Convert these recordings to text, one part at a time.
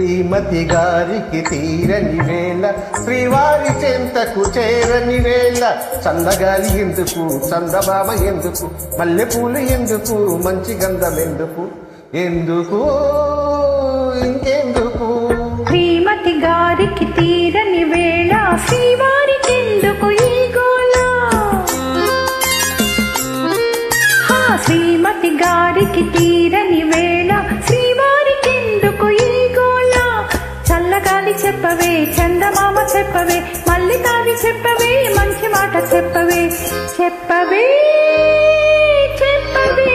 శ్రీమతి గారికి తీరని వేళ శ్రీవారి చెంతకు చేరని వేళ చల్లగాలి ఎందుకు చందమామ ఎందుకు మల్లెపూలు ఎందుకు మంచి గంధం ఎందుకు ఎందుకు ఇంకెందుకు శ్రీమతి గారికి తీరని వేళ శ్రీవారికి ఎందుకు ఈ గోళ శ్రీమతి గారికి తీరని వేళ శ్రీవారికి ఎందుకు ఈ గోళ చల్లగాలి చెప్పవే చందమామ చెప్పవే మళ్ళీ తావి చెప్పవే మంచి మాట చెప్పవే చెప్పవే చెప్పవే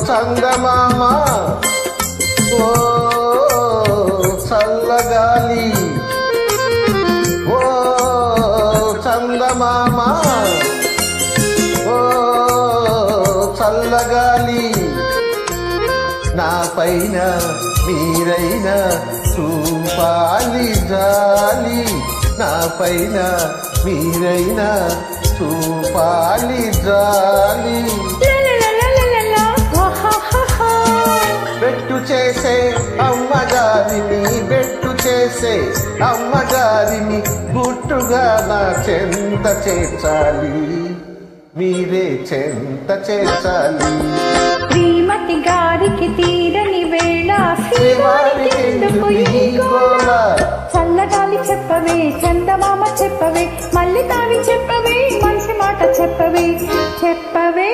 చందమామ ఓ చల్లగాలి ఓ చందమామ ఓ చల్లగాలి నా పైన మీరైనా చూపాలి జాలి నా పైన మీరైనా చూపాలి జాలి బెట్టు చేసే అమ్మగారిని బెట్టు చేసే అమ్మగారిని గుట్టుగా నా చెంత చేర్చాలి మీరే చెంత చేర్చాలి శ్రీమతి గారికి తీరని వేళ శ్రీవారికి ఎందుకు ఈ గోళ చల్లగాలి చెప్పవే చందమామ చెప్పవే మళ్ళీ తావి చెప్పవే మంచి మాట చెప్పవే చెప్పవే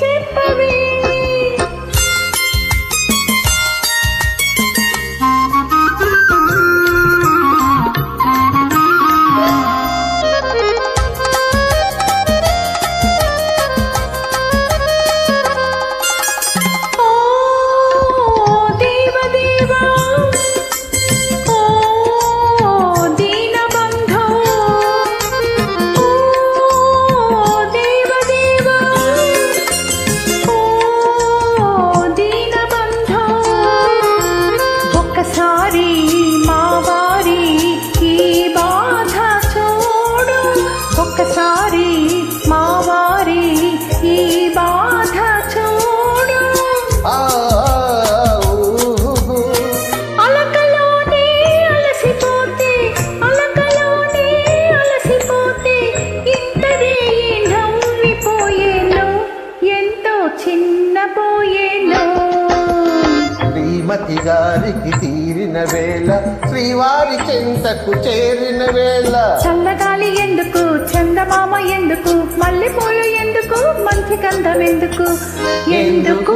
చెప్పవే ఒక్కసారి మా వారి ఈ బాధ చూడు అలకలోనే అలసిపోతే అలకలోనే అలసిపోతే ఇంతదే నవ్విపోయేను ఎంతో చిన్నపోయేను శ్రీమతి గారికి తీరిన వేళ శ్రీవారి చెంతకు చేరిన వేళ చల్లగాలి ఎందుకు చందమామ ఎందుకు మల్లెపూలు ఎందుకు మంచి గంధం ఎందుకు ఎందుకు